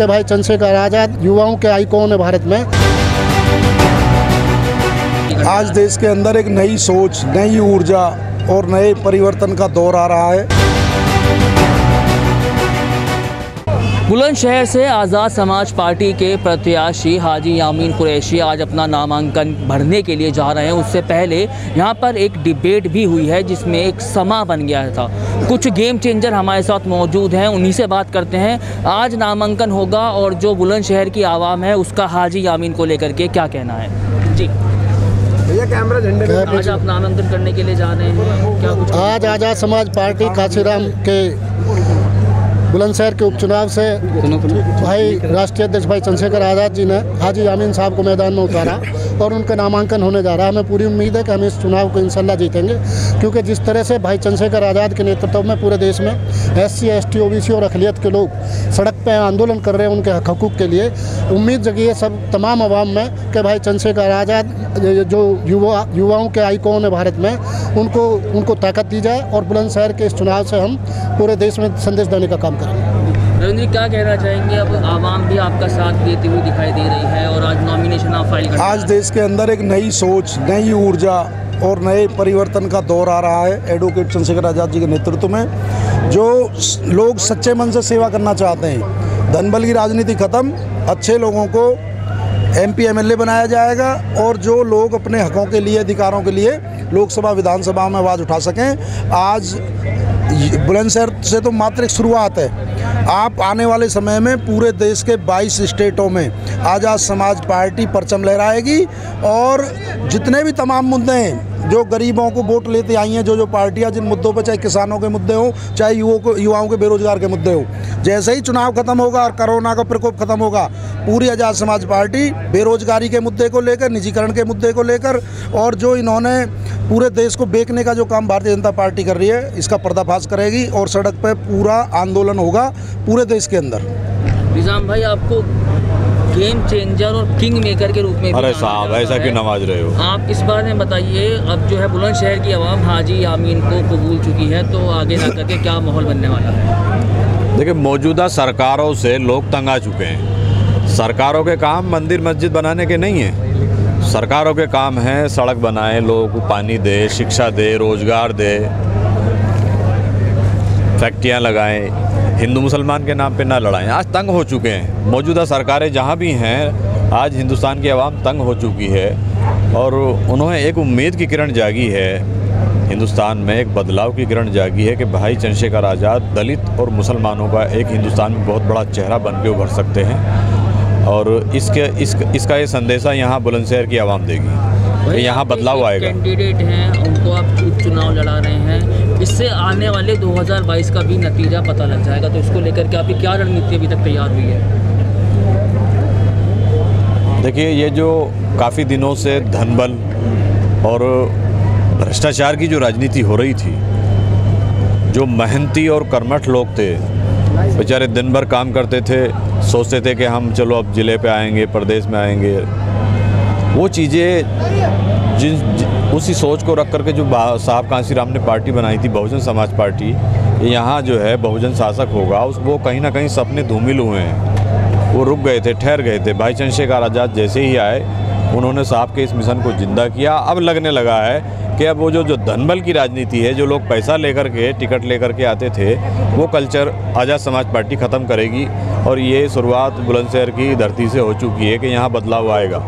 कि भाई चंद्रशेखर आज़ाद युवाओं के आइकॉन है भारत में। आज देश के अंदर एक नई सोच, नई ऊर्जा और नए परिवर्तन का दौर आ रहा है। बुलंदशहर से आज़ाद समाज पार्टी के प्रत्याशी हाजी यामीन कुरैशी आज अपना नामांकन भरने के लिए जा रहे हैं। उससे पहले यहां पर एक डिबेट भी हुई है जिसमें एक समा बन गया था। कुछ गेम चेंजर हमारे साथ मौजूद हैं, उन्हीं से बात करते हैं। आज नामांकन होगा और जो बुलंदशहर की आवाम है उसका हाजी यामीन को लेकर के क्या कहना है। जी भैया, कैमरा झंडे पे। आज आप नामांकन करने के लिए जा रहे हैं, क्या कुछ? आज आज़ाद समाज पार्टी काशीराम के बुलंदशहर के उपचुनाव से भाई राष्ट्रीय अध्यक्ष भाई चंद्रशेखर आज़ाद जी ने हाजी यामीन साहब को मैदान में उतारा और उनका नामांकन होने जा रहा है। हमें पूरी उम्मीद है कि हम इस चुनाव को इंशाल्लाह जीतेंगे, क्योंकि जिस तरह से भाई चंद्रशेखर आज़ाद के नेतृत्व में पूरे देश में SC, ST, OBC और अक़लियत के लोग सड़क पर आंदोलन कर रहे हैं उनके हकूक़ के लिए, उम्मीद जगी है सब तमाम आवाम में कि भाई चंद्रशेखर आज़ाद जो युवाओं के आइकॉन है भारत में, उनको ताकत दी जाए और बुलंदशहर के इस चुनाव से हम पूरे देश में संदेश देने का काम करेंगे। रविंद्र, क्या कहना चाहेंगे? अब आवाम भी आपका साथ देती हुई दिखाई दे रही है और आज नॉमिनेशन आप फाइल कर। आज देश के अंदर एक नई सोच, नई ऊर्जा और नए परिवर्तन का दौर आ रहा है एडवोकेट चंद्रशेखर आज़ाद जी के नेतृत्व में। जो लोग सच्चे मन से सेवा करना चाहते हैं, धनबल की राजनीति खत्म, अच्छे लोगों को MP MLA बनाया जाएगा और जो लोग अपने हकों के लिए, अधिकारों के लिए लोकसभा विधानसभा में आवाज़ उठा सकें। आज बुलंदशहर से तो मात्र एक शुरुआत है। आप आने वाले समय में पूरे देश के 22 स्टेटों में आज़ाद समाज पार्टी परचम लहराएगी और जितने भी तमाम मुद्दे हैं, जो गरीबों को वोट लेते आई हैं, जो पार्टियां जिन मुद्दों पर, चाहे किसानों के मुद्दे हों, चाहे युवाओं के बेरोजगार के मुद्दे हों, जैसे ही चुनाव खत्म होगा और कोरोना का प्रकोप खत्म होगा, पूरी आज़ाद समाज पार्टी बेरोजगारी के मुद्दे को लेकर, निजीकरण के मुद्दे को लेकर और जो इन्होंने पूरे देश को बेचने का जो काम भारतीय जनता पार्टी कर रही है, इसका पर्दाफाश करेगी और सड़क पर पूरा आंदोलन होगा पूरे देश के अंदर। निजाम भाई, आपको गेम चेंजर और किंग मेकर के रूप में, अरे साहब ऐसा क्यों नवाज रहे हो आप? इस बारे में बताइए। अब जो है बुलंदशहर की आवाम हाजी यामीन को कबूल चुकी है, तो आगे जा करके क्या माहौल बनने वाला है? देखिए, मौजूदा सरकारों से लोग तंग आ चुके हैं। सरकारों के काम मंदिर मस्जिद बनाने के नहीं हैं। सरकारों के काम है सड़क बनाए, लोगों को पानी दे, शिक्षा दे, रोजगार दे, फैक्ट्रियाँ लगाएं, हिंदू मुसलमान के नाम पे ना लड़ाएं। आज तंग हो चुके हैं। मौजूदा सरकारें जहाँ भी हैं, आज हिंदुस्तान की आवाम तंग हो चुकी है और उन्होंने एक उम्मीद की किरण जागी है। हिंदुस्तान में एक बदलाव की किरण जागी है कि भाई चंद्रशेखर आज़ाद दलित और मुसलमानों का एक हिंदुस्तान में बहुत बड़ा चेहरा बन के उभर सकते हैं और इसका ये संदेशा यहाँ बुलंदशहर की आवाम देगी। यहाँ बदलाव आएगा। कैंडिडेट हैं, उनको आप चुनाव लड़ा रहे हैं, इससे आने वाले 2022 का भी नतीजा पता लग जाएगा, तो इसको लेकर के आपकी क्या रणनीति अभी तक तैयार हुई है? देखिए, ये जो काफ़ी दिनों से धनबल और भ्रष्टाचार की जो राजनीति हो रही थी, जो मेहनती और कर्मठ लोग थे, बेचारे दिन भर काम करते थे, सोचते थे कि हम चलो अब ज़िले पे आएंगे, प्रदेश में आएंगे, वो चीज़ें उसी सोच को रख करके जो साहब कांशीराम ने पार्टी बनाई थी, बहुजन समाज पार्टी, यहाँ जो है बहुजन शासक होगा, वो कहीं ना कहीं सपने धूमिल हुए हैं, वो रुक गए थे, ठहर गए थे। भाई चंद्रशेखर आज़ाद जैसे ही आए, उन्होंने साहब के इस मिशन को जिंदा किया। अब लगने लगा है कि अब वो जो धनबल की राजनीति है, जो लोग पैसा लेकर के, टिकट लेकर के आते थे, वो कल्चर आज़ाद समाज पार्टी ख़त्म करेगी और ये शुरुआत बुलंदशहर की धरती से हो चुकी है कि यहाँ बदलाव आएगा।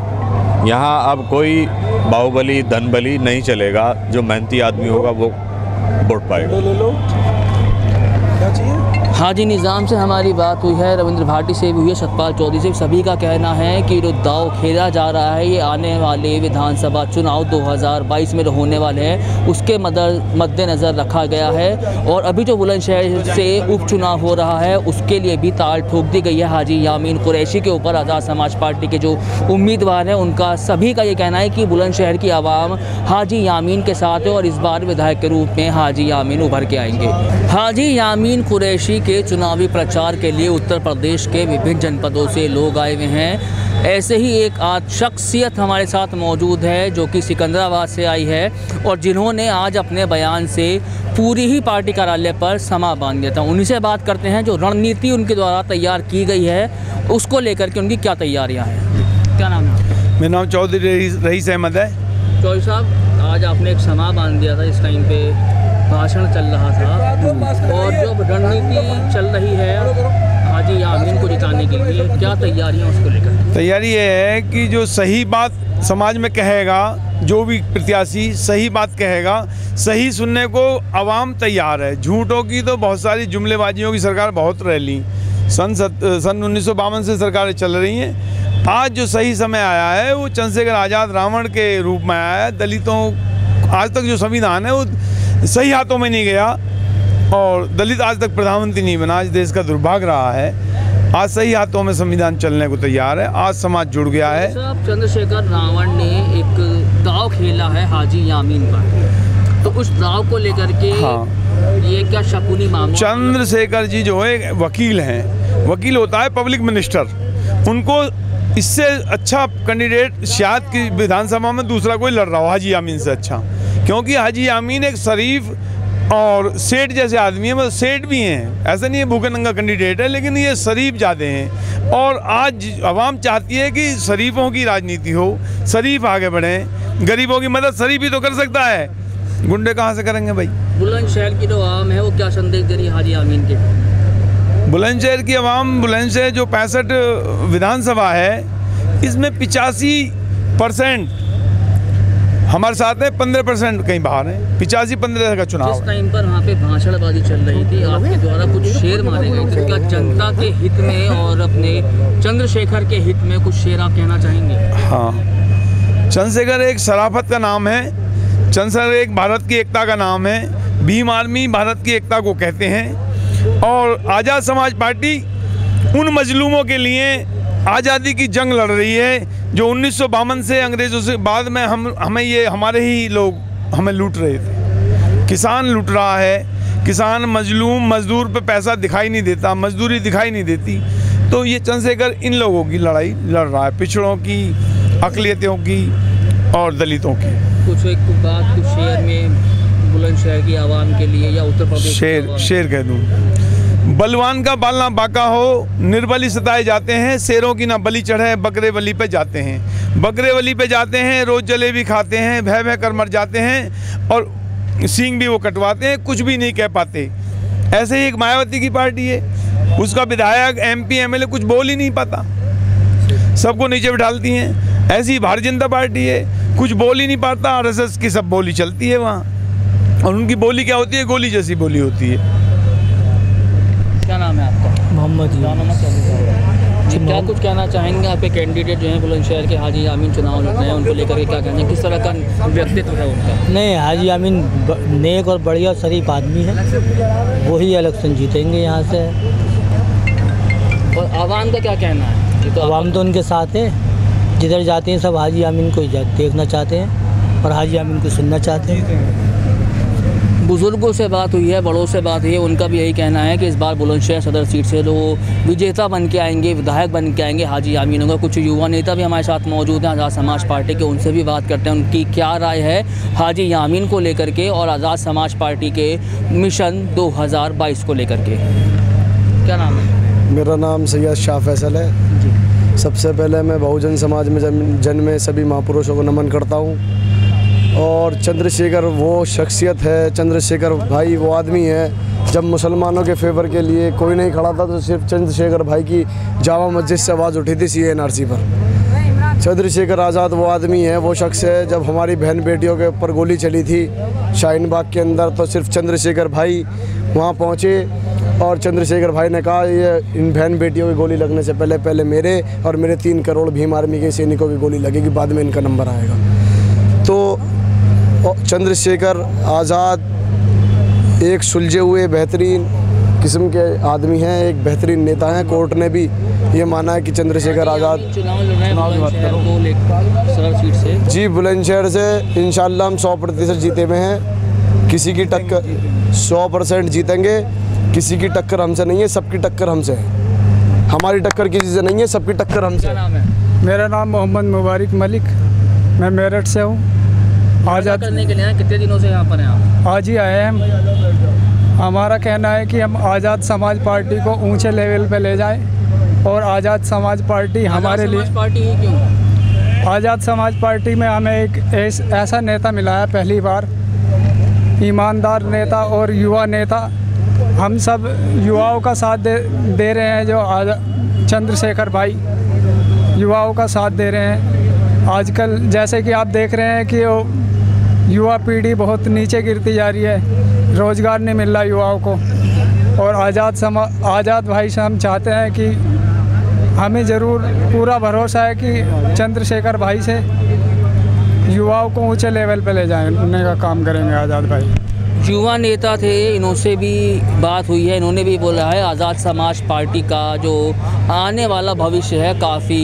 यहाँ अब कोई बाहुबली धनबली नहीं चलेगा, जो मेहनती आदमी होगा वो वोट पाएगा। हाजी निज़ाम से हमारी बात हुई है, रविंद्र भाटी से भी हुई है, सतपाल चौधरी से। सभी का कहना है कि जो दाव खेला जा रहा है, ये आने वाले विधानसभा चुनाव 2022 में होने वाले हैं, उसके मद्देनज़र रखा गया है और अभी जो बुलंदशहर से उपचुनाव हो रहा है, उसके लिए भी ताल ठोक दी गई है हाजी यामीन कुरैशी के ऊपर। आज़ाद समाज पार्टी के जो उम्मीदवार हैं, उनका सभी का ये कहना है कि बुलंदशहर की आवाम हाजी यामीन के साथ है और इस बार विधायक के रूप में हाजी यामीन उभर के आएंगे। हाजी यामीन कुरैशी के चुनावी प्रचार के लिए उत्तर प्रदेश के विभिन्न जनपदों से लोग आए हुए हैं। ऐसे ही एक आज शख्सियत हमारे साथ मौजूद है जो कि सिकंदराबाद से आई है और जिन्होंने आज अपने बयान से पूरी ही पार्टी कार्यालय पर समा बांध दिया था। उन्हीं से बात करते हैं जो रणनीति उनके द्वारा तैयार की गई है उसको लेकर के उनकी क्या तैयारियां हैं। क्या नाम है? मेरा नाम चौधरी रईस अहमद है। चौधरी साहब, आज आपने एक समा बांध दिया था, इस टाइम पे भाषण चल रहा था और जो रणनीति चल रही है हाजी यामीन को जिताने के लिए, क्या तैयारियां उसको लेकर? तैयारी ये है कि जो सही बात समाज में कहेगा, जो भी प्रत्याशी सही बात कहेगा, सही सुनने को आवाम तैयार है। झूठों की तो बहुत सारी जुमलेबाजियों की सरकार बहुत रह ली, सन 1952 से सरकारें चल रही हैं। आज जो सही समय आया है वो चंद्रशेखर आज़ाद रावण के रूप में आया है। दलितों आज तक जो संविधान है वो सही हाथों में नहीं गया और दलित आज तक प्रधानमंत्री नहीं बना। आज देश का दुर्भाग्य रहा है। आज सही हाथों में संविधान चलने को तैयार है। आज समाज जुड़ गया है। चंद्रशेखर रावण ने एक दाव खेला है हाजी यामीन पर, तो उस दाव को लेकर के ये क्या शकुनी मामला? चंद्रशेखर जी जो है वकील हैं, वकील होता है पब्लिक मिनिस्टर। उनको इससे अच्छा कैंडिडेट शायद की विधानसभा में दूसरा कोई लड़ रहा हो हाजी यामीन से अच्छा, क्योंकि हाजी यामीन एक शरीफ और सेठ जैसे आदमी है। मतलब सेठ भी हैं, ऐसा नहीं है भूखे नंगा कैंडिडेट है, लेकिन ये शरीफ ज़्यादा हैं। और आज आवाम चाहती है कि शरीफों की राजनीति हो, शरीफ आगे बढ़ें। गरीबों की मदद शरीफ ही तो कर सकता है, गुंडे कहाँ से करेंगे भाई। बुलंदशहर की जो आवाम है वो क्या संदेश दे रही है हाजी यामीन के? बुलंदशहर की आवाम, बुलंदशहर जो 65 विधानसभा है इसमें 85% हमारे साथ है, 15% कहीं बाहर है। 85-15 का चुनाव। जिस टाइम पर वहाँ पे भाषणबाजी चल रही थी, आपके द्वारा कुछ शेर मारे गए थे, क्या जनता के हित में और अपने चंद्रशेखर के हित में कुछ शेर आप कहना चाहेंगे? हाँ, चंद्रशेखर एक शराफत का नाम है। चंद्रशेखर एक भारत की एकता का नाम है। भीम आर्मी भारत की एकता को कहते हैं। और आज़ाद समाज पार्टी उन मजलूमों के लिए आज़ादी की जंग लड़ रही है जो 1952 से अंग्रेज़ों से बाद में हमारे ही लोग हमें लूट रहे थे। किसान लूट रहा है, किसान मजलूम मजदूर पे पैसा दिखाई नहीं देता, मजदूरी दिखाई नहीं देती। तो ये चंद्रशेखर इन लोगों की लड़ाई लड़ रहा है, पिछड़ों की, अक़लियतों की और दलितों की। कुछ एक बात कुछ शेर में बुलंदशहर की आवाम के लिए या उत्तर प्रदेश शेर कह दूँ। बलवान का बाल ना बाका हो, निर्बली सताए जाते हैं। शेरों की ना बलि चढ़े, बकरे बलि पे जाते हैं। बकरे बलि पे जाते हैं, रोज़ जलेबी खाते हैं, भय भय कर मर जाते हैं और सींग भी वो कटवाते हैं, कुछ भी नहीं कह पाते। ऐसे ही एक मायावती की पार्टी है, उसका विधायक MP MLA कुछ बोल ही नहीं पाता, सबको नीचे बिठाती हैं। ऐसी भारतीय जनता पार्टी है, कुछ बोल ही नहीं पाता। RSS की सब बोली चलती है वहाँ, और उनकी बोली क्या होती है? गोली जैसी बोली होती है। क्या नाम है आपका? मोहम्मद जी, क्या कुछ कहना चाहेंगे? आपके कैंडिडेट जो हैं बुलंदशहर के हाजी यामीन चुनाव लड़ रहे हैं, उनको लेकर के क्या कहना है? किस तरह का व्यक्तित्व है उनका? नहीं, हाजी यामीन नेक और बढ़िया शरीफ आदमी है, वही इलेक्शन जीतेंगे यहाँ से। और आवाम का क्या कहना है? तो आवाम तो उनके साथ है, जिधर जाते हैं सब हाजी यामीन को देखना चाहते हैं और हाजी यामीन को सुनना चाहते हैं। बुज़ुर्गों से बात हुई है, बड़ों से बात हुई है, उनका भी यही कहना है कि इस बार बुलंदशहर सदर सीट से तो विजेता बन के आएंगे, विधायक बन के आएंगे हाजी यामीन होगा। कुछ युवा नेता भी हमारे साथ मौजूद हैं आज़ाद समाज पार्टी के, उनसे भी बात करते हैं उनकी क्या राय है हाजी यामीन को लेकर के और आज़ाद समाज पार्टी के मिशन 2022 को लेकर के। क्या नाम है? मेरा नाम सैयद शाह फैसल है। सबसे पहले मैं बहुजन समाज में जन्मे सभी महापुरुषों को नमन करता हूँ। और चंद्रशेखर वो शख्सियत है, चंद्रशेखर भाई वो आदमी है, जब मुसलमानों के फेवर के लिए कोई नहीं खड़ा था तो सिर्फ चंद्रशेखर भाई की जामा मस्जिद से आवाज़ उठी थी CNRC पर। चंद्रशेखर आज़ाद वो आदमी है, वो शख्स है। जब हमारी बहन बेटियों के ऊपर गोली चली थी शाहीन बाग के अंदर, तो सिर्फ चंद्रशेखर भाई वहाँ पहुँचे और चंद्रशेखर भाई ने कहा ये इन बहन बेटियों की गोली लगने से पहले मेरे और मेरे 3 करोड़ भीम आर्मी के सैनिकों की गोली लगेगी, बाद में इनका नंबर आएगा। तो चंद्रशेखर आज़ाद एक सुलझे हुए बेहतरीन किस्म के आदमी हैं, एक बेहतरीन नेता हैं। कोर्ट ने भी ये माना है कि चंद्रशेखर आज़ाद जी बुलंदशहर से इंशाल्लाह हम 100% जीते हुए हैं। किसी की टक्कर 100% जीतेंगे, किसी की टक्कर हमसे नहीं है, सबकी टक्कर हमसे है। हमारी टक्कर किसी से नहीं है, सबकी टक्कर हमसे है। मेरा नाम मोहम्मद मुबारक मलिक, मैं मेरठ से हूँ। आज़ाद करने के लिए आए, कितने दिनों से यहाँ पर हैं आप? आज ही आए हैं हम। हमारा कहना है कि हम आज़ाद समाज पार्टी को ऊंचे लेवल पे ले जाएं और आज़ाद समाज पार्टी हमारे लिए। आज़ाद पार्टी ही क्यों? आज़ाद समाज पार्टी में हमें एक ऐसा नेता मिला है, पहली बार ईमानदार नेता और युवा नेता। हम सब युवाओं का साथ दे रहे हैं, जो चंद्रशेखर भाई युवाओं का साथ दे रहे हैं। आजकल जैसे कि आप देख रहे हैं कि युवा पीढ़ी बहुत नीचे गिरती जा रही है, रोज़गार नहीं मिल रहा युवाओं को। और आज़ाद भाई से हम चाहते हैं कि हमें ज़रूर पूरा भरोसा है कि चंद्रशेखर भाई से युवाओं को ऊंचे लेवल पे ले जाने का काम करेंगे आज़ाद भाई। युवा नेता थे, इनसे भी बात हुई है, इन्होंने भी बोला है आज़ाद समाज पार्टी का जो आने वाला भविष्य है काफ़ी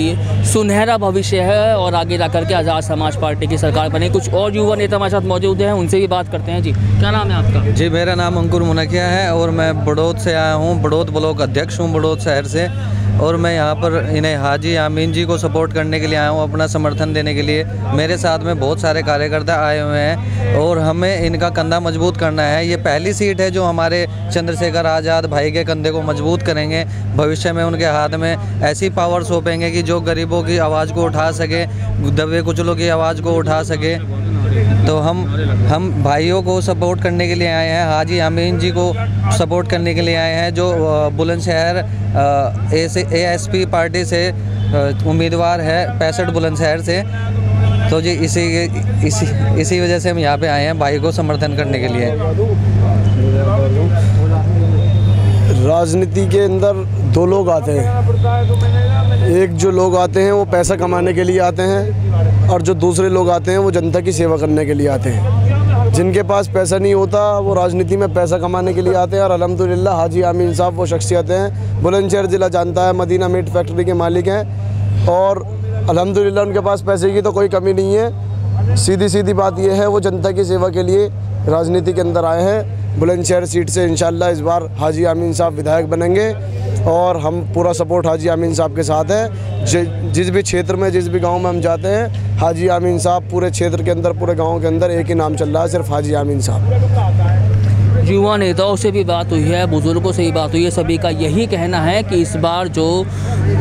सुनहरा भविष्य है और आगे जा करके आज़ाद समाज पार्टी की सरकार बने। कुछ और युवा नेता हमारे साथ मौजूद हैं, उनसे भी बात करते हैं। जी, क्या नाम है आपका? जी, मेरा नाम अंकुर मुनकिया है और मैं बड़ौद से आया हूँ। बड़ौद ब्लॉक अध्यक्ष हूँ बड़ौद शहर से। और मैं यहाँ पर इन्हें हाजी आमीन जी को सपोर्ट करने के लिए आया हूँ, अपना समर्थन देने के लिए। मेरे साथ में बहुत सारे कार्यकर्ता आए हुए हैं और हमें इनका कंधा मजबूत करना है। ये पहली सीट है जो हमारे चंद्रशेखर आज़ाद भाई के कंधे को मजबूत करेंगे। भविष्य में उनके हाथ में ऐसी पावर सौंपेंगे कि जो गरीबों की आवाज़ को उठा सके, दबे कुचलों की आवाज़ को उठा सके। तो हम भाइयों को सपोर्ट करने के लिए आए हैं, हाजी आमीन जी को सपोर्ट करने के लिए आए हैं, जो बुलंदशहर ASP पार्टी से उम्मीदवार है 65 बुलंदशहर से। तो जी इसी वजह से हम यहाँ पे आए हैं भाई को समर्थन करने के लिए। राजनीति के अंदर दो लोग आते हैं, एक जो लोग आते हैं वो पैसा कमाने के लिए आते हैं और जो दूसरे लोग आते हैं वो जनता की सेवा करने के लिए आते हैं। जिनके पास पैसा नहीं होता वो राजनीति में पैसा कमाने के लिए आते हैं। और अल्हम्दुलिल्लाह हाजी आमीन साहब वो शख्सियत हैं, बुलंदशहर ज़िला जानता है, मदीना मीट फैक्ट्री के मालिक हैं और अल्हम्दुलिल्लाह उनके पास पैसे की तो कोई कमी नहीं है। सीधी बात यह है वो जनता की सेवा के लिए राजनीति के अंदर आए हैं। बुलंदशहर सीट से इंशाल्लाह इस बार हाजी आमीन साहब विधायक बनेंगे और हम पूरा सपोर्ट हाजी आमीन साहब के साथ है। जिस भी क्षेत्र में, जिस भी गांव में हम जाते हैं, हाजी आमीन साहब पूरे क्षेत्र के अंदर, पूरे गांव के अंदर एक ही नाम चल रहा है, सिर्फ हाजी आमीन साहब। युवा नेताओं से भी बात हुई है, बुजुर्गों से भी बात हुई है, सभी का यही कहना है कि इस बार जो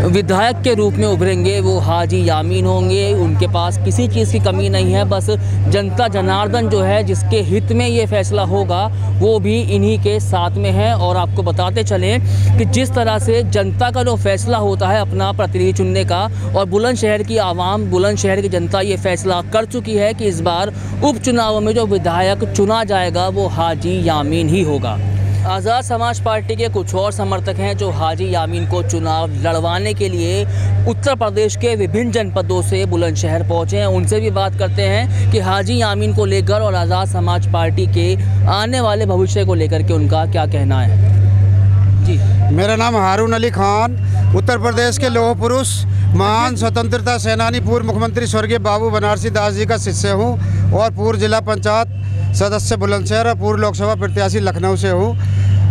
विधायक के रूप में उभरेंगे वो हाजी यामीन होंगे। उनके पास किसी चीज़ की कमी नहीं है, बस जनता जनार्दन जो है जिसके हित में ये फैसला होगा वो भी इन्हीं के साथ में है। और आपको बताते चलें कि जिस तरह से जनता का जो फैसला होता है अपना प्रतिनिधि चुनने का, और बुलंदशहर की आवाम, बुलंदशहर की जनता ये फैसला कर चुकी है कि इस बार उपचुनाव में जो विधायक चुना जाएगा वो हाजी यामीन ही होगा। आज़ाद समाज पार्टी के कुछ और समर्थक हैं जो हाजी यामीन को चुनाव लड़वाने के लिए उत्तर प्रदेश के विभिन्न जनपदों से बुलंदशहर पहुंचे हैं। उनसे भी बात करते हैं कि हाजी यामीन को लेकर और आज़ाद समाज पार्टी के आने वाले भविष्य को लेकर के उनका क्या कहना है। जी, मेरा नाम हारून अली खान, उत्तर प्रदेश के लौह पुरुष, महान स्वतंत्रता सेनानी, पूर्व मुख्यमंत्री स्वर्गीय बाबू बनारसी दास जी का शिष्य हूँ और पूर्व जिला पंचायत सदस्य बुलंदशहर और पूर्व लोकसभा प्रत्याशी लखनऊ से हूँ।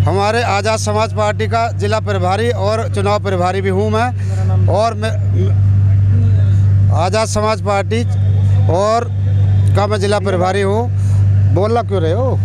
हमारे आज़ाद समाज पार्टी का जिला प्रभारी और चुनाव प्रभारी भी हूँ मैं। और मैं आज़ाद समाज पार्टी और का मैं जिला प्रभारी हूँ। बोलना क्यों रहे हो?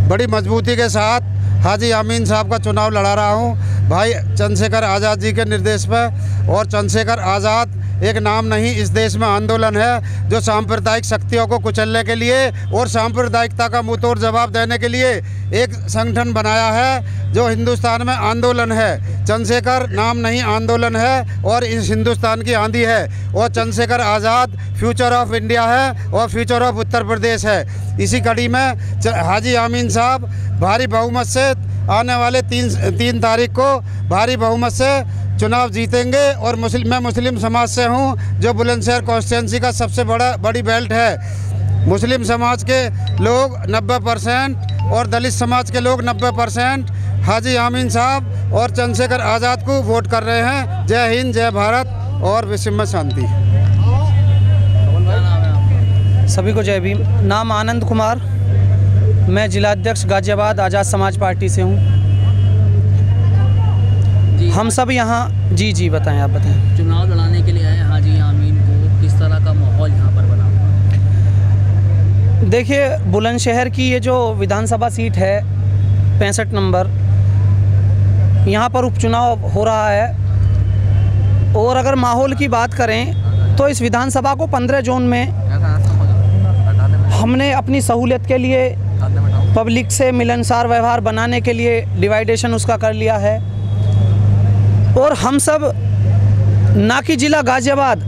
बड़ी मजबूती के साथ हाजी आमीन साहब का चुनाव लड़ा रहा हूँ भाई चंद्रशेखर आज़ाद जी के निर्देश पर। और चंद्रशेखर आज़ाद एक नाम नहीं, इस देश में आंदोलन है जो सांप्रदायिक शक्तियों को कुचलने के लिए और सांप्रदायिकता का मुंहतोड़ जवाब देने के लिए एक संगठन बनाया है जो हिंदुस्तान में आंदोलन है। चंद्रशेखर नाम नहीं, आंदोलन है और इस हिंदुस्तान की आंधी है। और Chandrashekhar Azad future of India है और फ्यूचर ऑफ उत्तर प्रदेश है। इसी कड़ी में हाजी आमीन साहब भारी बहुमत से आने वाले 3 तारीख को भारी बहुमत से चुनाव जीतेंगे। और मैं मुस्लिम समाज से हूं जो बुलंदशहर कॉन्स्टिट्यूंसी का सबसे बड़ी बेल्ट है। मुस्लिम समाज के लोग 90% और दलित समाज के लोग 90% हाजी आमीन साहब और चंद्रशेखर आज़ाद को वोट कर रहे हैं। जय हिंद, जय भारत और विश्व में शांति। सभी को जय भीम। नाम आनंद कुमार, मैं जिलाध्यक्ष गाजियाबाद आज़ाद समाज पार्टी से हूँ। हम सब यहाँ जी बताएं, आप बताएं। चुनाव लड़ाने के लिए आए हाजी आमीन को, किस तरह का माहौल यहाँ पर बना हुआ? देखिए, बुलंदशहर की ये जो विधानसभा सीट है 65 नंबर, यहाँ पर उपचुनाव हो रहा है। और अगर माहौल की बात करें तो इस विधानसभा को 15 जोन में हमने अपनी सहूलियत के लिए, पब्लिक से मिलनसार व्यवहार बनाने के लिए डिवाइडेशन उसका कर लिया है। और हम सब ना कि ज़िला गाज़ियाबाद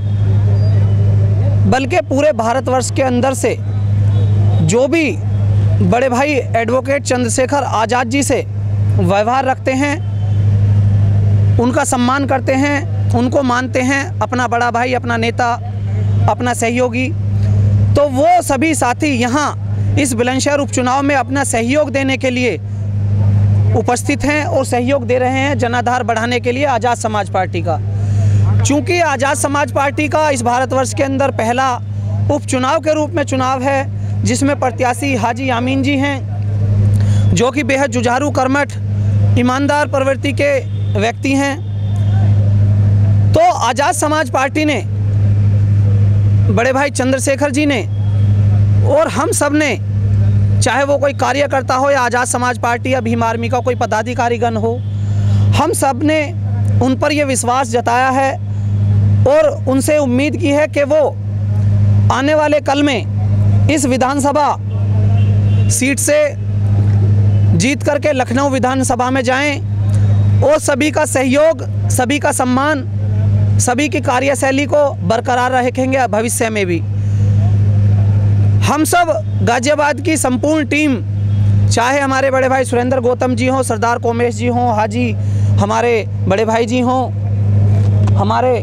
बल्कि पूरे भारतवर्ष के अंदर से जो भी बड़े भाई एडवोकेट चंद्रशेखर आज़ाद जी से व्यवहार रखते हैं, उनका सम्मान करते हैं, उनको मानते हैं अपना बड़ा भाई, अपना नेता, अपना सहयोगी, तो वो सभी साथी यहाँ इस बुलंदशहर उपचुनाव में अपना सहयोग देने के लिए उपस्थित हैं और सहयोग दे रहे हैं जनाधार बढ़ाने के लिए आज़ाद समाज पार्टी का। चूँकि आज़ाद समाज पार्टी का इस भारतवर्ष के अंदर पहला उपचुनाव के रूप में चुनाव है, जिसमें प्रत्याशी हाजी आमीन जी हैं, जो कि बेहद जुझारू, कर्मठ, ईमानदार प्रवृत्ति के व्यक्ति हैं। तो आज़ाद समाज पार्टी ने, बड़े भाई चंद्रशेखर जी ने और हम सब ने, चाहे वो कोई कार्यकर्ता हो या आज़ाद समाज पार्टी या भीम आर्मी का कोई पदाधिकारीगण हो, हम सब ने उन पर यह विश्वास जताया है और उनसे उम्मीद की है कि वो आने वाले कल में इस विधानसभा सीट से जीत करके लखनऊ विधानसभा में जाएं और सभी का सहयोग, सभी का सम्मान, सभी की कार्यशैली को बरकरार रखेंगे भविष्य में भी। हम सब गाज़ियाबाद की संपूर्ण टीम, चाहे हमारे बड़े भाई सुरेंद्र गौतम जी हों, सरदार कोमेश जी हों, हाजी हमारे बड़े भाई जी हों, हमारे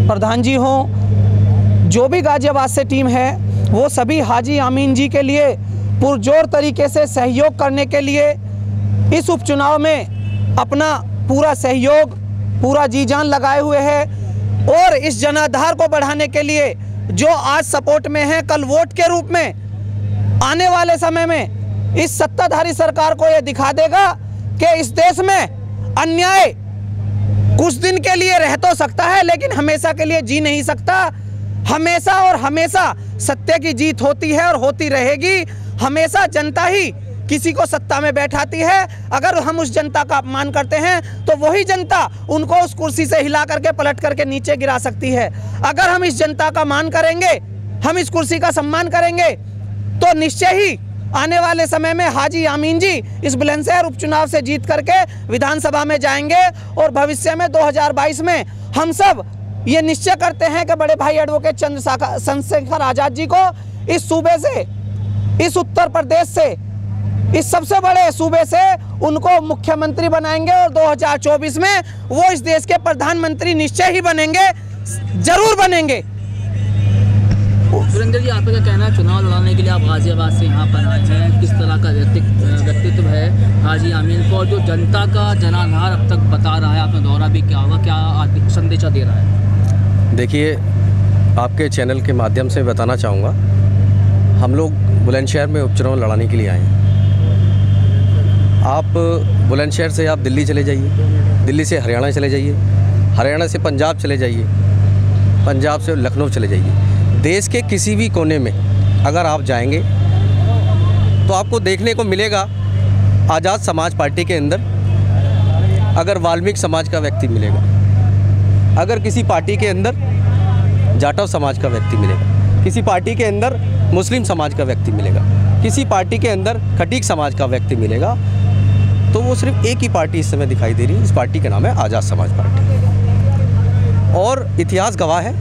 प्रधान जी हों, जो भी गाज़ियाबाद से टीम है, वो सभी हाजी आमीन जी के लिए पुरजोर तरीके से सहयोग करने के लिए इस उपचुनाव में अपना पूरा सहयोग, पूरा जी जान लगाए हुए हैं। और इस जनाधार को बढ़ाने के लिए जो आज सपोर्ट में है, कल वोट के रूप में आने वाले समय में इस सत्ताधारी सरकार को ये दिखा देगा कि इस देश में अन्याय कुछ दिन के लिए रह तो सकता है, लेकिन हमेशा के लिए जी नहीं सकता। हमेशा और हमेशा सत्य की जीत होती है और होती रहेगी। हमेशा जनता ही किसी को सत्ता में बैठाती है। अगर हम उस जनता का अपमान करते हैं तो वही जनता उनको उस कुर्सी से हिला करके पलट करके नीचे गिरा सकती है। अगर हम इस जनता का मान करेंगे, हम इस कुर्सी का सम्मान करेंगे, तो निश्चय ही आने वाले समय में हाजी आमीन जी इस बुलंदशहर उपचुनाव से जीत करके विधानसभा में जाएंगे। और भविष्य में 2022 में हम सब ये निश्चय करते हैं कि बड़े भाई एडवोकेट चंद्रशेखर आज़ाद जी को इस सूबे से, इस उत्तर प्रदेश से, इस सबसे बड़े सूबे से उनको मुख्यमंत्री बनाएंगे और 2024 में वो इस देश के प्रधानमंत्री निश्चय ही बनेंगे, जरूर बनेंगे। सुरेंद्र जी, आपका क्या कहना है, चुनाव लड़ाने के लिए आप गाज़ियाबाद से यहाँ पर आए हैं, किस तरह का व्यक्तित्व है हाजी आमीन को, और जो जनता का जनाधार अब तक बता रहा है, आपने दौरा भी किया होगा, क्या संदेशा दे रहा है? देखिए, आपके चैनल के माध्यम से बताना चाहूँगा, हम लोग बुलंदशहर में उपचुनाव लड़ाने के लिए आए हैं। आप बुलंदशहर से आप दिल्ली चले जाइए, दिल्ली से हरियाणा चले जाइए, हरियाणा से पंजाब चले जाइए, पंजाब से लखनऊ चले जाइए। देश के किसी भी कोने में अगर आप जाएंगे तो आपको देखने को मिलेगा आज़ाद समाज पार्टी के अंदर अगर वाल्मीकि समाज का व्यक्ति मिलेगा, अगर किसी पार्टी के अंदर जाटव समाज का व्यक्ति मिलेगा, किसी पार्टी के अंदर मुस्लिम समाज का व्यक्ति मिलेगा, किसी पार्टी के अंदर खटीक समाज का व्यक्ति मिलेगा, तो वो सिर्फ एक ही पार्टी इस समय दिखाई दे रही है। इस पार्टी का नाम है आज़ाद समाज पार्टी। और इतिहास गवाह है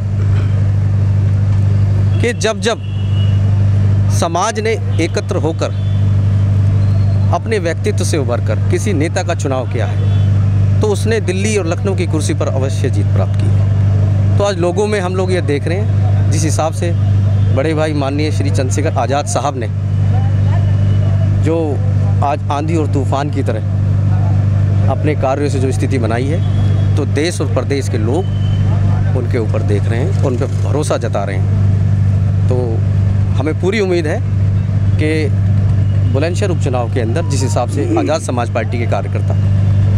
कि जब जब समाज ने एकत्र होकर अपने व्यक्तित्व से उभर कर किसी नेता का चुनाव किया है, तो उसने दिल्ली और लखनऊ की कुर्सी पर अवश्य जीत प्राप्त की है। तो आज लोगों में हम लोग ये देख रहे हैं, जिस हिसाब से बड़े भाई माननीय श्री चंद्रशेखर आज़ाद साहब ने जो आज आंधी और तूफान की तरह अपने कार्यों से जो स्थिति बनाई है, तो देश और प्रदेश के लोग उनके ऊपर देख रहे हैं, उन पर भरोसा जता रहे हैं। तो हमें पूरी उम्मीद है कि बुलंदशहर उपचुनाव के अंदर जिस हिसाब से आज़ाद समाज पार्टी के कार्यकर्ता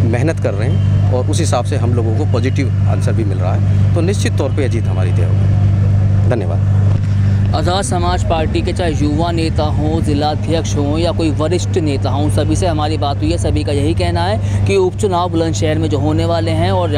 मेहनत कर रहे हैं, और उस हिसाब से हम लोगों को पॉजिटिव आंसर भी मिल रहा है। तो निश्चित तौर पे जीत हमारी तय होगी। धन्यवाद। आज़ाद समाज पार्टी के चाहे युवा नेता हों, जिलाध्यक्ष हों या कोई वरिष्ठ नेता हों, सभी से हमारी बात हुई है। सभी का यही कहना है कि उपचुनाव बुलंदशहर में जो होने वाले हैं और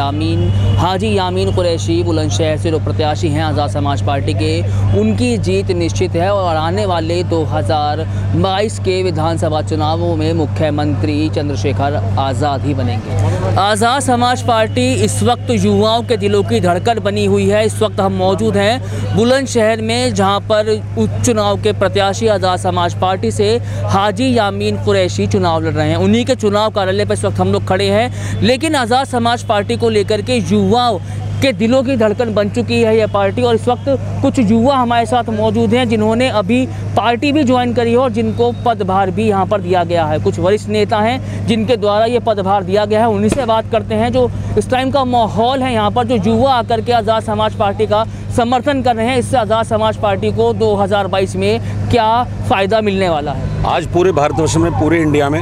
हाजी यामीन कुरैशी बुलंदशहर से जो प्रत्याशी हैं आज़ाद समाज पार्टी के, उनकी जीत निश्चित है और आने वाले 2022 के विधानसभा चुनावों में मुख्यमंत्री चंद्रशेखर आज़ाद ही बनेंगे। आज़ाद समाज पार्टी इस वक्त युवाओं के दिलों की धड़कन बनी हुई है। इस वक्त हम मौजूद हैं बुलंदशहर में, जहां पर उपचुनाव के प्रत्याशी आज़ाद समाज पार्टी से हाजी यामीन कुरैशी चुनाव लड़ रहे हैं। उन्हीं के चुनाव कार्यालय पर इस वक्त हम लोग खड़े हैं। लेकिन आज़ाद समाज पार्टी को लेकर के युवाओं के दिलों की धड़कन बन चुकी है यह पार्टी, और इस वक्त कुछ युवा हमारे साथ मौजूद हैं जिन्होंने अभी पार्टी भी ज्वाइन करी है और जिनको पदभार भी यहाँ पर दिया गया है। कुछ वरिष्ठ नेता हैं जिनके द्वारा ये पदभार दिया गया है, उन्हीं से बात करते हैं। जो इस टाइम का माहौल है यहाँ पर, जो युवा आकर के आज़ाद समाज पार्टी का समर्थन कर रहे हैं, इससे आज़ाद समाज पार्टी को 2022 में क्या फ़ायदा मिलने वाला है? आज पूरे भारतवर्ष में, पूरे इंडिया में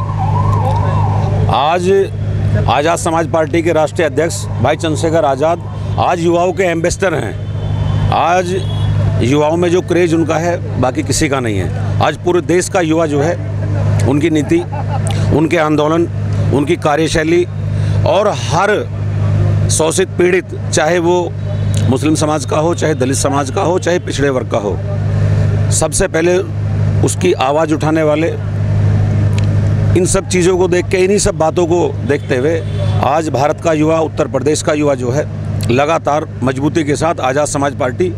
आज आज़ाद समाज पार्टी के राष्ट्रीय अध्यक्ष भाई चंद्रशेखर आज़ाद आज युवाओं के एम्बेसडर हैं। आज युवाओं में जो क्रेज उनका है बाकी किसी का नहीं है। आज पूरे देश का युवा जो है, उनकी नीति, उनके आंदोलन, उनकी कार्यशैली और हर शोषित पीड़ित, चाहे वो मुस्लिम समाज का हो, चाहे दलित समाज का हो, चाहे पिछड़े वर्ग का हो, सबसे पहले उसकी आवाज़ उठाने वाले, इन सब चीज़ों को देख के, इन्हीं सब बातों को देखते हुए आज भारत का युवा, उत्तर प्रदेश का युवा जो है लगातार मजबूती के साथ आज़ाद समाज पार्टी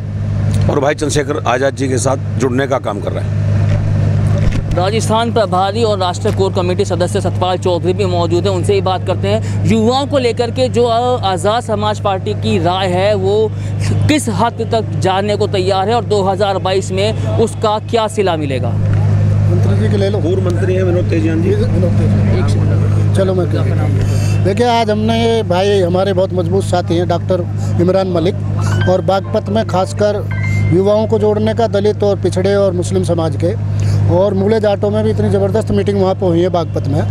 और भाई चंद्रशेखर आज़ाद जी के साथ जुड़ने का काम कर रहे हैं। राजस्थान प्रभारी और राष्ट्रीय कोर कमेटी सदस्य सतपाल चौधरी भी मौजूद हैं, उनसे ही बात करते हैं। युवाओं को लेकर के जो आज़ाद समाज पार्टी की राय है वो किस हद तक जानने को तैयार है और 2022 में उसका क्या सिला मिलेगा? मंत्री जी के ले लो। पूर्व मंत्री हैं विनोद तेजियान जी। चलो मैं देखिए, आज हमने भाई हमारे बहुत मजबूत साथी हैं डॉक्टर इमरान मलिक, और बागपत में खासकर युवाओं को जोड़ने का, दलित और पिछड़े और मुस्लिम समाज के, और मूले जाटों में भी इतनी ज़बरदस्त मीटिंग वहाँ पर हुई है बागपत में।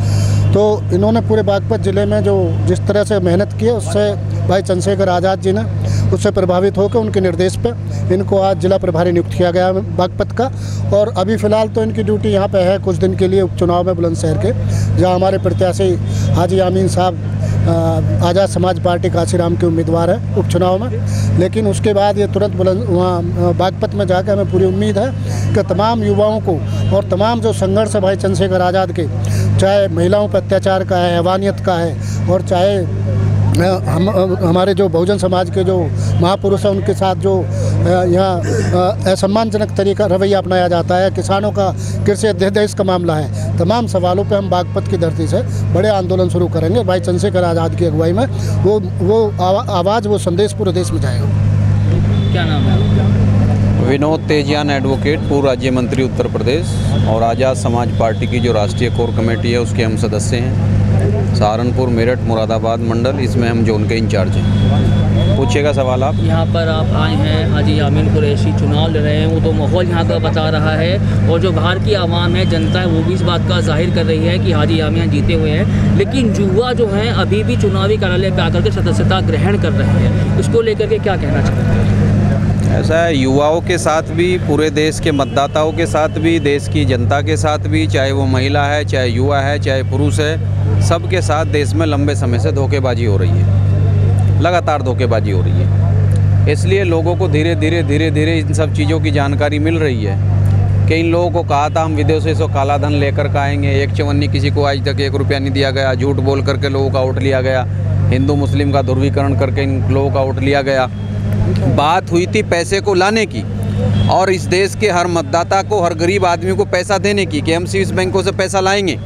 तो इन्होंने पूरे बागपत ज़िले में जो जिस तरह से मेहनत की है, उससे भाई चंद्रशेखर आज़ाद जी ने उससे प्रभावित होकर उनके निर्देश पे इनको आज जिला प्रभारी नियुक्त किया गया है बागपत का। और अभी फ़िलहाल तो इनकी ड्यूटी यहाँ पे है कुछ दिन के लिए उपचुनाव में बुलंदशहर के, जहाँ हमारे प्रत्याशी हाजी यामीन साहब आज़ाद समाज पार्टी काशीराम के उम्मीदवार हैं उपचुनाव में। लेकिन उसके बाद ये तुरंत वहाँ बागपत में जाकर हमें पूरी उम्मीद है कि तमाम युवाओं को और तमाम जो संघर्ष है भाई चंद्रशेखर आज़ाद के, चाहे महिलाओं पर अत्याचार का है, हैवानियत का है, और चाहे हमारे जो बहुजन समाज के जो महापुरुष हैं उनके साथ जो यहाँ असम्मानजनक तरीका रवैया अपनाया जाता है, किसानों का कृषि अध्यादेश का मामला है, तमाम सवालों पे हम बागपत की धरती से बड़े आंदोलन शुरू करेंगे। भाई चंद्रशेखर आज़ाद की अगुवाई में वो आवाज़, वो संदेश पूरे देश में जाएगा। क्या नाम है? विनोद तेजियान एडवोकेट, पूर्व राज्य मंत्री उत्तर प्रदेश, और आज़ाद समाज पार्टी की जो राष्ट्रीय कोर कमेटी है उसके हम सदस्य हैं। सहारनपुर, मेरठ, मुरादाबाद मंडल, इसमें हम जोन के इंचार्ज हैं। पूछिएगा सवाल आप। यहाँ पर आप आए हैं, हाजी यामीन कुरैशी चुनाव लड़ रहे हैं, वो तो माहौल यहाँ का बता रहा है, और जो बाहर की आवाम है, जनता है, वो भी इस बात का जाहिर कर रही है कि हाजी यामीन जीते हुए हैं। लेकिन युवा जो हैं अभी भी चुनावी कार्यालय पर आकर के सदस्यता ग्रहण कर रहे हैं, इसको लेकर के क्या कहना चाहते हैं? ऐसा है, युवाओं के साथ भी, पूरे देश के मतदाताओं के साथ भी, देश की जनता के साथ भी, चाहे वो महिला है, चाहे युवा है, चाहे पुरुष है, सबके साथ देश में लंबे समय से धोखेबाजी हो रही है, लगातार धोखेबाजी हो रही है। इसलिए लोगों को धीरे धीरे इन सब चीज़ों की जानकारी मिल रही है कि इन लोगों को कहा था हम विदेशों से काला धन लेकर के आएंगे, एक चवन्नी किसी को आज तक 1 रुपया नहीं दिया गया, झूठ बोल करके लोगों का वोट लिया गया, हिंदू मुस्लिम का ध्रुवीकरण करके इन लोगों का वोट लिया गया। बात हुई थी पैसे को लाने की और इस देश के हर मतदाता को, हर गरीब आदमी को पैसा देने की, कि हम स्विस बैंकों से पैसा लाएंगे।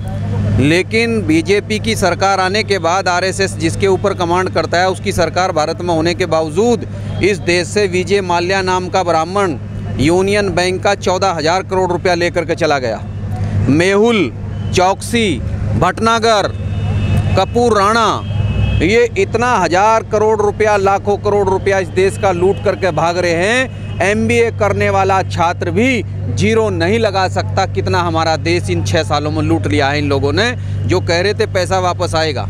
लेकिन बीजेपी की सरकार आने के बाद आरएसएस जिसके ऊपर कमांड करता है, उसकी सरकार भारत में होने के बावजूद इस देश से विजय माल्या नाम का ब्राह्मण यूनियन बैंक का 14,000 करोड़ रुपया लेकर के चला गया। मेहुल चौकसी, भटनागर, कपूर राणा, ये इतना 1000 करोड़ रुपया, लाखों करोड़ रुपया इस देश का लूट करके भाग रहे हैं। MBA करने वाला छात्र भी जीरो नहीं लगा सकता कितना हमारा देश इन 6 सालों में लूट लिया है इन लोगों ने, जो कह रहे थे पैसा वापस आएगा।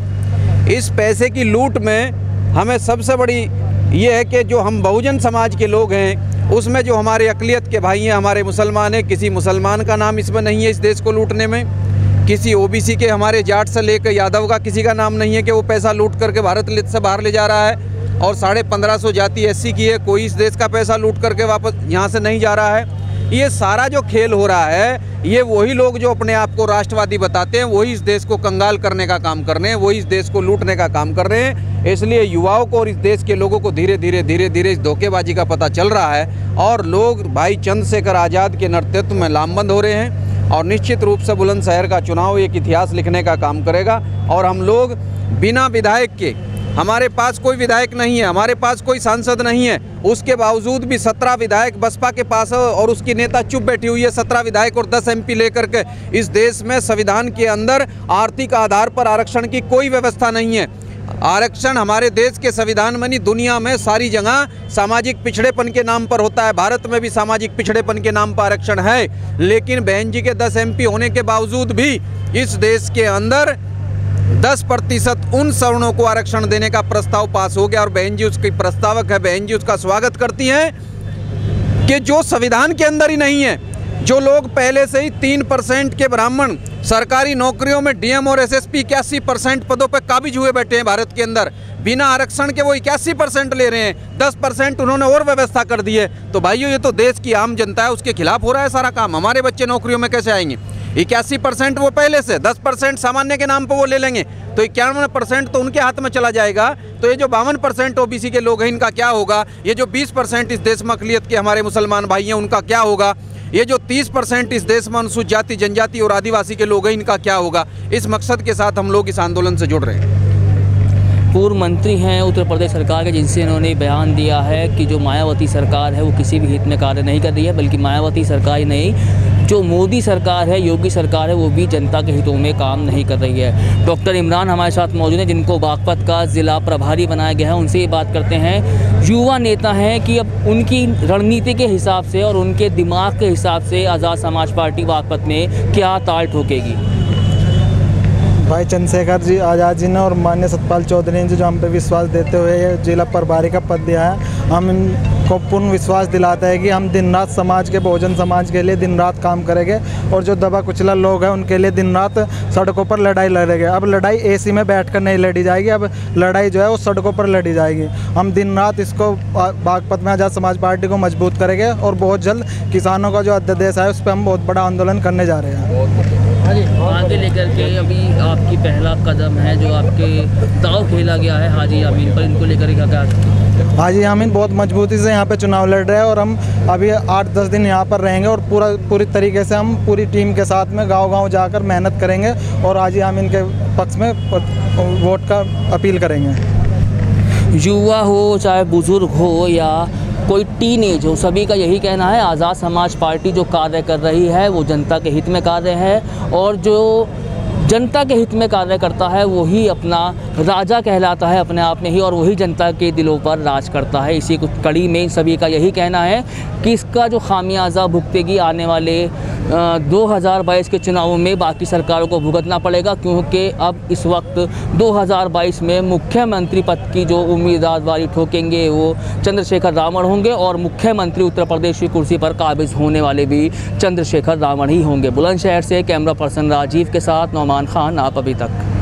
इस पैसे की लूट में हमें सबसे बड़ी ये है कि जो हम बहुजन समाज के लोग हैं उसमें जो हमारे अक़लियत के भाई हैं, हमारे मुसलमान हैं, किसी मुसलमान का नाम इसमें नहीं है इस देश को लूटने में। किसी ओबीसी के, हमारे जाट से लेकर यादव का किसी का नाम नहीं है कि वो पैसा लूट करके भारत से बाहर ले जा रहा है। और 1550 जाति एससी की है, कोई इस देश का पैसा लूट करके वापस यहाँ से नहीं जा रहा है। ये सारा जो खेल हो रहा है, ये वही लोग जो अपने आप को राष्ट्रवादी बताते हैं वही इस देश को कंगाल करने का काम कर रहे हैं, वही इस देश को लूटने का काम कर रहे हैं। इसलिए युवाओं को और इस देश के लोगों को धीरे धीरे इस धोखेबाजी का पता चल रहा है और लोग भाई चंद्रशेखर आज़ाद के नेतृत्व में लामबंद हो रहे हैं। और निश्चित रूप से बुलंदशहर का चुनाव एक इतिहास लिखने का काम करेगा। और हम लोग बिना विधायक के, हमारे पास कोई विधायक नहीं है, हमारे पास कोई सांसद नहीं है, उसके बावजूद भी 17 विधायक बसपा के पास है और उसकी नेता चुप बैठी हुई है। 17 विधायक और 10 MP लेकर के इस देश में संविधान के अंदर आर्थिक आधार पर आरक्षण की कोई व्यवस्था नहीं है। आरक्षण हमारे देश के संविधान में नहीं, दुनिया में सारी जगह सामाजिक पिछड़ेपन के नाम पर होता है। भारत में भी सामाजिक पिछड़ेपन के नाम पर आरक्षण है, लेकिन बहन जी के 10 MP होने के बावजूद भी इस देश के अंदर 10% उन सवर्णों को आरक्षण देने का प्रस्ताव पास हो गया और बहन जी उसकी प्रस्तावक है। बहन जी उसका स्वागत करती हैं कि जो संविधान के अंदर ही नहीं है, जो लोग पहले से ही 3% के ब्राह्मण सरकारी नौकरियों में DM और SSP 81% पदों पर काबिज हुए बैठे हैं भारत के अंदर, बिना आरक्षण के वो 81% ले रहे हैं, 10% उन्होंने और व्यवस्था कर दी है। तो भाइयों, ये तो देश की आम जनता है, उसके खिलाफ हो रहा है सारा काम। हमारे बच्चे नौकरियों में कैसे आएंगे? 81% वो पहले से, 10% सामान्य के नाम पर वो ले लेंगे, तो 91% तो उनके हाथ में चला जाएगा। तो ये जो 52% OBC के लोग हैं, इनका क्या होगा? ये जो 20% इस देश में अक़लियत के हमारे मुसलमान भाई हैं, उनका क्या होगा? ये जो 30% इस देश में अनुसूचित जाति, जनजाति और आदिवासी के लोग हैं, इनका क्या होगा? इस मकसद के साथ हम लोग इस आंदोलन से जुड़ रहे हैं। पूर्व मंत्री हैं उत्तर प्रदेश सरकार के, जिनसे इन्होंने बयान दिया है कि जो मायावती सरकार है वो किसी भी हित में कार्य नहीं कर रही है, बल्कि मायावती सरकार ही नहीं, जो मोदी सरकार है, योगी सरकार है, वो भी जनता के हितों में काम नहीं कर रही है। डॉक्टर इमरान हमारे साथ मौजूद हैं, जिनको बागपत का ज़िला प्रभारी बनाया गया है। उनसे ये बात करते हैं, युवा नेता हैं, कि अब उनकी रणनीति के हिसाब से और उनके दिमाग के हिसाब से आज़ाद समाज पार्टी बागपत में क्या ताल ठोकेगी। भाई चंद्रशेखर जी आज़ाद जी ने और माननीय सतपाल चौधरी ने जो हम पे विश्वास देते हुए ये जिला प्रभारी का पद दिया है, हम इनको पूर्ण विश्वास दिलाते हैं कि हम दिन रात समाज के, बहुजन समाज के लिए दिन रात काम करेंगे और जो दबा कुचला लोग हैं उनके लिए दिन रात सड़कों पर लड़ाई लड़ेंगे। अब लड़ाई AC में बैठकर नहीं लड़ी जाएगी, अब लड़ाई जो है वो सड़कों पर लड़ी जाएगी। हम दिन रात इसको बागपत में आज़ाद समाज पार्टी को मजबूत करेंगे और बहुत जल्द किसानों का जो अध्यादेश है उस पर हम बहुत बड़ा आंदोलन करने जा रहे हैं। आगे लेकर के अभी आपकी पहला कदम है जो आपके दाव खेला गया है हाजी यामीन पर, इनको लेकर क्या? हाजी यामीन बहुत मजबूती से यहाँ पे चुनाव लड़ रहे हैं और हम अभी 8-10 दिन यहाँ पर रहेंगे और पूरी तरीके से हम पूरी टीम के साथ में गांव-गांव जाकर मेहनत करेंगे और हाजी यामीन के पक्ष में वोट का अपील करेंगे। युवा हो चाहे बुज़ुर्ग हो या कोई टीनेज हो, सभी का यही कहना है आज़ाद समाज पार्टी जो कार्य कर रही है वो जनता के हित में कार्य है और जो जनता के हित में कार्य करता है वही अपना राजा कहलाता है अपने आप में ही और वही जनता के दिलों पर राज करता है। इसी कड़ी में सभी का यही कहना है कि इसका जो खामियाजा भुगतेगी आने वाले 2022 के चुनावों में बाकी सरकारों को भुगतना पड़ेगा, क्योंकि अब इस वक्त 2022 में मुख्यमंत्री पद की जो उम्मीदवारी ठोकेंगे वो चंद्रशेखर रावण होंगे और मुख्यमंत्री उत्तर प्रदेश की कुर्सी पर काबिज होने वाले भी चंद्रशेखर रावण ही होंगे। बुलंदशहर से कैमरा पर्सन राजीव के साथ नौमान खान, आप अभी तक।